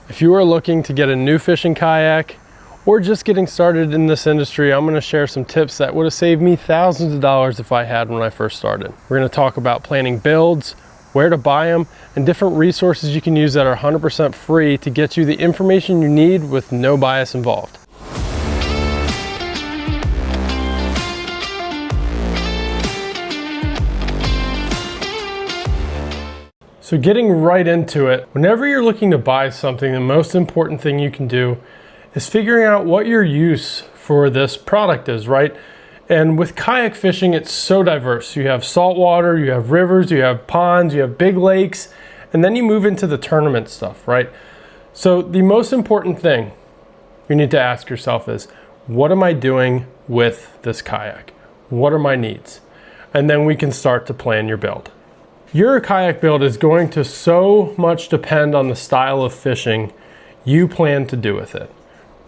If you are looking to get a new fishing kayak or just getting started in this industry, I'm going to share some tips that would have saved me thousands of dollars if I had when I first started. We're going to talk about planning builds, where to buy them, and different resources you can use that are 100% free to get you the information you need with no bias involved. So getting right into it, whenever you're looking to buy something, the most important thing you can do is figuring out what your use for this product is, right? And with kayak fishing, it's so diverse. You have saltwater, you have rivers, you have ponds, you have big lakes, and then you move into the tournament stuff, right? So the most important thing you need to ask yourself is, what am I doing with this kayak? What are my needs? And then we can start to plan your build. Your kayak build is going to so much depend on the style of fishing you plan to do with it.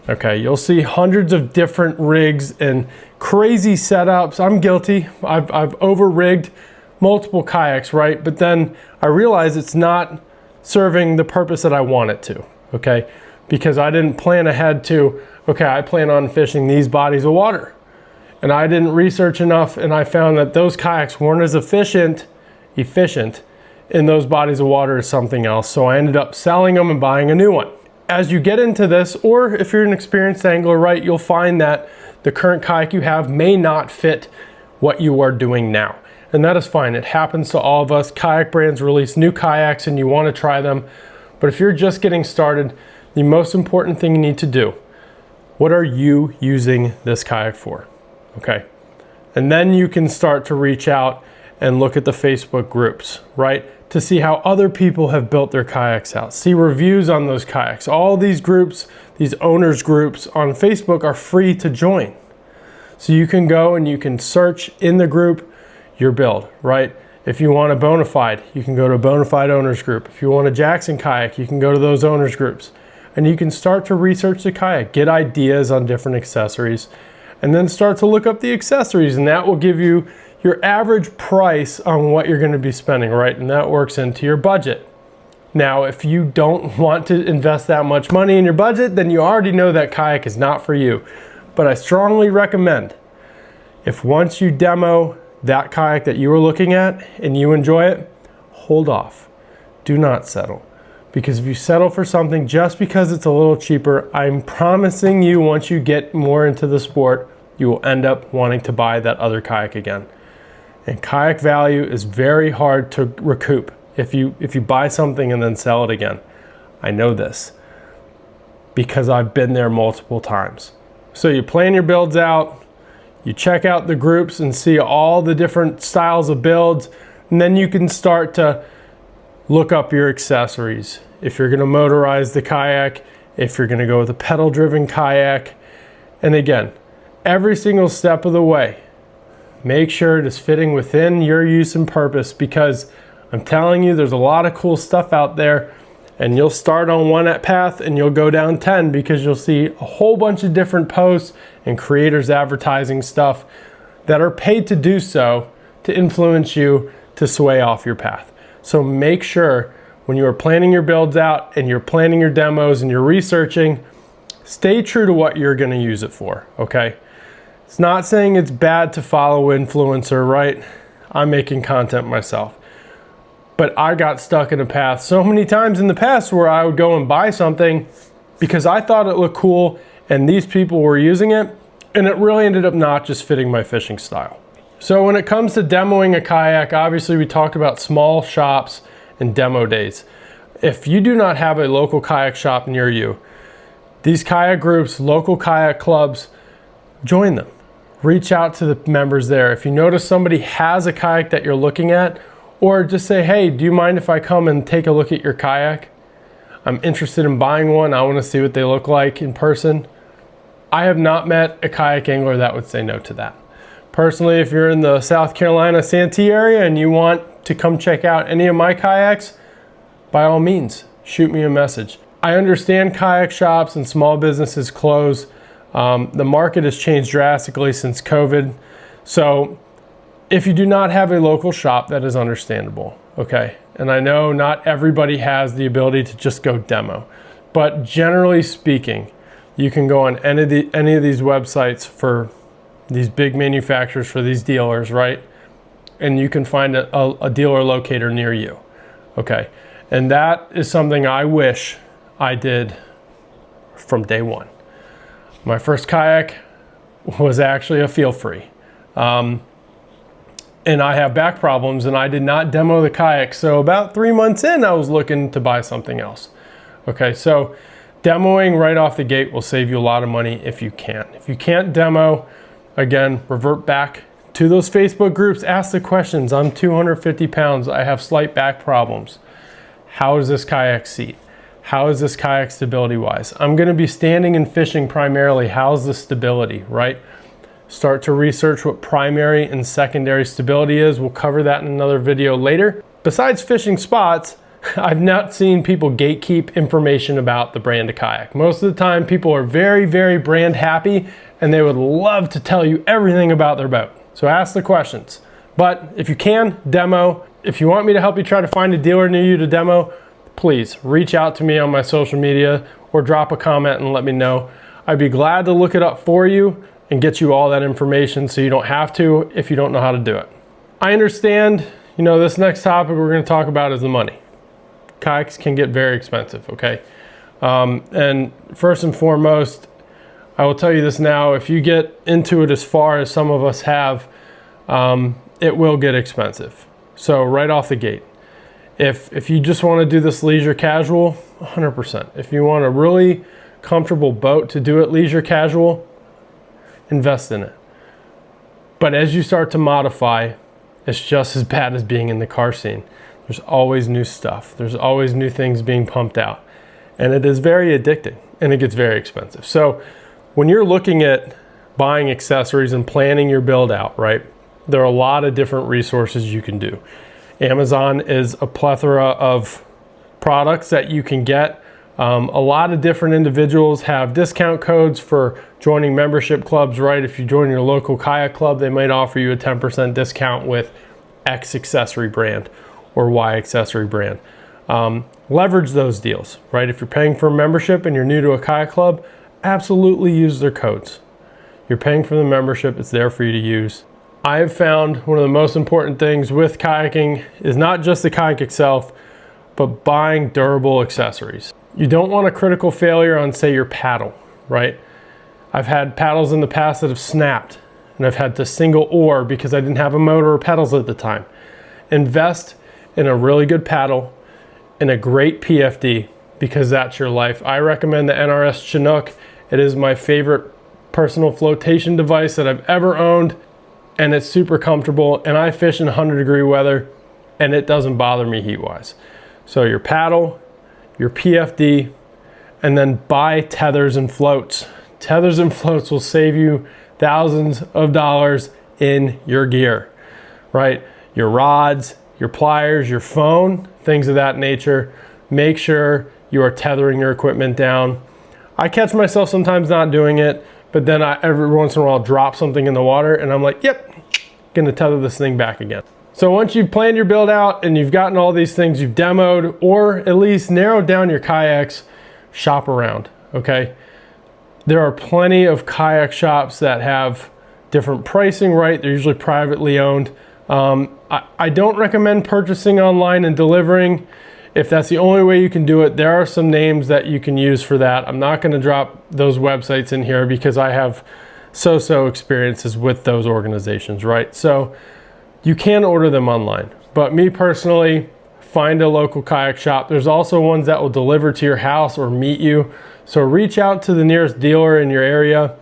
Okay, you'll see hundreds of different rigs and crazy setups. I'm guilty. I've over-rigged multiple kayaks, right? But then I realize it's not serving the purpose that I want it to, okay? Because I didn't plan ahead to, okay, I plan on fishing these bodies of water. And I didn't research enough, and I found that those kayaks weren't as efficient in those bodies of water as something else. So I ended up selling them and buying a new one. As you get into this, or if you're an experienced angler, right, you'll find that the current kayak you have may not fit what you are doing now. And that is fine. It happens to all of us. Kayak brands release new kayaks and you want to try them. But if you're just getting started, the most important thing you need to do, what are you using this kayak for? Okay. And then you can start to reach out and look at the Facebook groups, right? To see how other people have built their kayaks out. See reviews on those kayaks. All these groups, these owners groups on Facebook are free to join. So you can go and you can search in the group your build, right? If you want a Bonafide, you can go to a Bonafide owners group. If you want a Jackson kayak, you can go to those owners groups. And you can start to research the kayak, get ideas on different accessories, and then start to look up the accessories, and that will give you your average price on what you're going to be spending, right? And that works into your budget. Now, if you don't want to invest that much money in your budget, then you already know that kayak is not for you. But I strongly recommend, if once you demo that kayak that you were looking at and you enjoy it, hold off. Do not settle. Because if you settle for something just because it's a little cheaper, I'm promising you, once you get more into the sport, you will end up wanting to buy that other kayak again. And kayak value is very hard to recoup if you buy something and then sell it again. I know this because I've been there multiple times. So you plan your builds out, you check out the groups and see all the different styles of builds, and then you can start to look up your accessories. If you're going to motorize the kayak, if you're going to go with a pedal-driven kayak, and again, every single step of the way, make sure it is fitting within your use and purpose, because I'm telling you, there's a lot of cool stuff out there, and you'll start on one path and you'll go down 10 because you'll see a whole bunch of different posts and creators advertising stuff that are paid to do so to influence you to sway off your path. So make sure when you are planning your builds out and you're planning your demos and you're researching, stay true to what you're going to use it for, okay? It's not saying it's bad to follow influencer, right? I'm making content myself. But I got stuck in a path so many times in the past where I would go and buy something because I thought it looked cool and these people were using it, and it really ended up not just fitting my fishing style. So when it comes to demoing a kayak, obviously we talked about small shops and demo days. If you do not have a local kayak shop near you, these kayak groups, local kayak clubs, join them. Reach out to the members there. If you notice somebody has a kayak that you're looking at, or just say, hey, do you mind if I come and take a look at your kayak? I'm interested in buying one. I want to see what they look like in person. I have not met a kayak angler that would say no to that. Personally, if you're in the South Carolina Santee area and you want to come check out any of my kayaks, by all means, shoot me a message. I understand kayak shops and small businesses close. The market has changed drastically since COVID. So if you do not have a local shop, that is understandable, okay? And I know not everybody has the ability to just go demo. But generally speaking, you can go on any of these websites for these big manufacturers, for these dealers, right? And you can find a dealer locator near you, okay? And that is something I wish I did from day one. My first kayak was actually a feel free. And I have back problems and I did not demo the kayak. So about 3 months in, I was looking to buy something else. Okay, so demoing right off the gate will save you a lot of money if you can. If you can't demo, again, revert back to those Facebook groups, ask the questions. I'm 250 pounds, I have slight back problems. How is this kayak seat? How is this kayak stability wise? I'm gonna be standing and fishing primarily. How's the stability, right? Start to research what primary and secondary stability is. We'll cover that in another video later. Besides fishing spots, I've not seen people gatekeep information about the brand of kayak. Most of the time, people are very, very brand happy and they would love to tell you everything about their boat. So ask the questions. But if you can, demo. If you want me to help you try to find a dealer near you to demo, please reach out to me on my social media or drop a comment and let me know. I'd be glad to look it up for you and get you all that information so you don't have to if you don't know how to do it. I understand, you know, this next topic we're going to talk about is the money. Kayaks can get very expensive, okay? And first and foremost, I will tell you this now, if you get into it as far as some of us have, it will get expensive. So right off the gate, if you just want to do this leisure casual, 100%. If you want a really comfortable boat to do it leisure casual, invest in it. But as you start to modify, it's just as bad as being in the car scene. There's always new stuff. There's always new things being pumped out. And it is very addicting and it gets very expensive. So when you're looking at buying accessories and planning your build out, right, there are a lot of different resources you can do. Amazon is a plethora of products that you can get. A lot of different individuals have discount codes for joining membership clubs, right? If you join your local kayak club, they might offer you a 10% discount with X accessory brand or Y accessory brand. Leverage those deals, right? If you're paying for a membership and you're new to a kayak club, absolutely use their codes. You're paying for the membership, it's there for you to use. I have found one of the most important things with kayaking is not just the kayak itself, but buying durable accessories. You don't want a critical failure on, say, your paddle, right? I've had paddles in the past that have snapped and I've had to single oar because I didn't have a motor or pedals at the time. Invest in a really good paddle and a great PFD because that's your life. I recommend the NRS Chinook. It is my favorite personal flotation device that I've ever owned, and it's super comfortable, and I fish in 100-degree weather and it doesn't bother me heat-wise. So your paddle, your PFD, and then buy tethers and floats. Tethers and floats will save you thousands of dollars in your gear, right? Your rods, your pliers, your phone, things of that nature. Make sure you are tethering your equipment down. I catch myself sometimes not doing it, but then I every once in a while drop something in the water and I'm like, yep, gonna tether this thing back again. So once you've planned your build out and you've gotten all these things you've demoed or at least narrowed down your kayaks, shop around, okay? There are plenty of kayak shops that have different pricing, right? They're usually privately owned. I don't recommend purchasing online and delivering. If that's the only way you can do it, there are some names that you can use for that. I'm not gonna drop those websites in here because I have so-so experiences with those organizations, right? So you can order them online, but me personally, find a local kayak shop. There's also ones that will deliver to your house or meet you. So reach out to the nearest dealer in your area,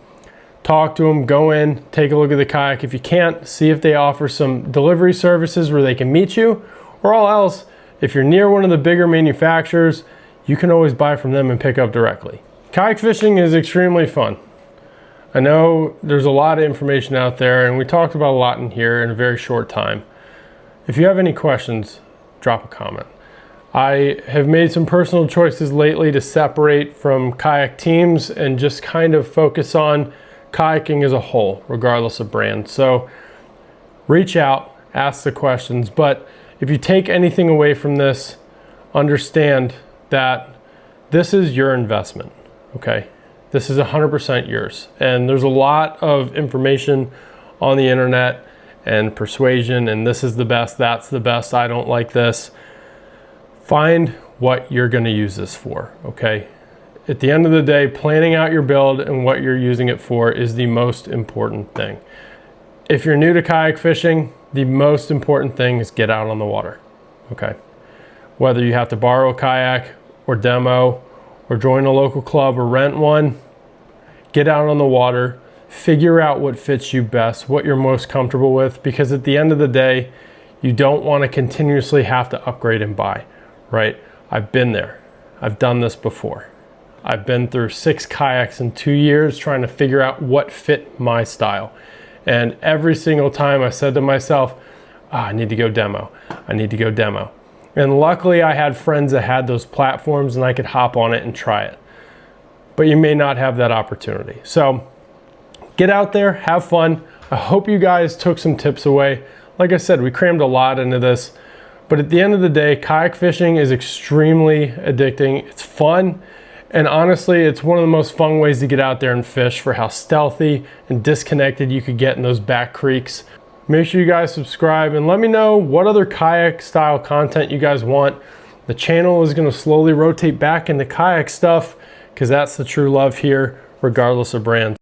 talk to them, go in, take a look at the kayak. If you can't, see if they offer some delivery services where they can meet you, or all else, if you're near one of the bigger manufacturers, you can always buy from them and pick up directly. Kayak fishing is extremely fun. I know there's a lot of information out there and we talked about a lot in here in a very short time. If you have any questions, drop a comment. I have made some personal choices lately to separate from kayak teams and just kind of focus on kayaking as a whole, regardless of brand. So reach out, ask the questions, but if you take anything away from this, understand that this is your investment, okay? This is 100% yours. And there's a lot of information on the internet and persuasion, and this is the best, that's the best, I don't like this. Find what you're gonna use this for, okay? At the end of the day, planning out your build and what you're using it for is the most important thing. If you're new to kayak fishing, the most important thing is get out on the water, okay? Whether you have to borrow a kayak or demo or join a local club or rent one, get out on the water, figure out what fits you best, what you're most comfortable with, because at the end of the day, you don't want to continuously have to upgrade and buy, right? I've been there. I've done this before. I've been through 6 kayaks in 2 years trying to figure out what fit my style. And every single time I said to myself, I need to go demo. I need to go demo. And luckily I had friends that had those platforms and I could hop on it and try it. But you may not have that opportunity. So get out there, have fun. I hope you guys took some tips away. Like I said, we crammed a lot into this. But at the end of the day, kayak fishing is extremely addicting. It's fun. And honestly, it's one of the most fun ways to get out there and fish for how stealthy and disconnected you could get in those back creeks. Make sure you guys subscribe and let me know what other kayak style content you guys want. The channel is gonna slowly rotate back into kayak stuff because that's the true love here, regardless of brand.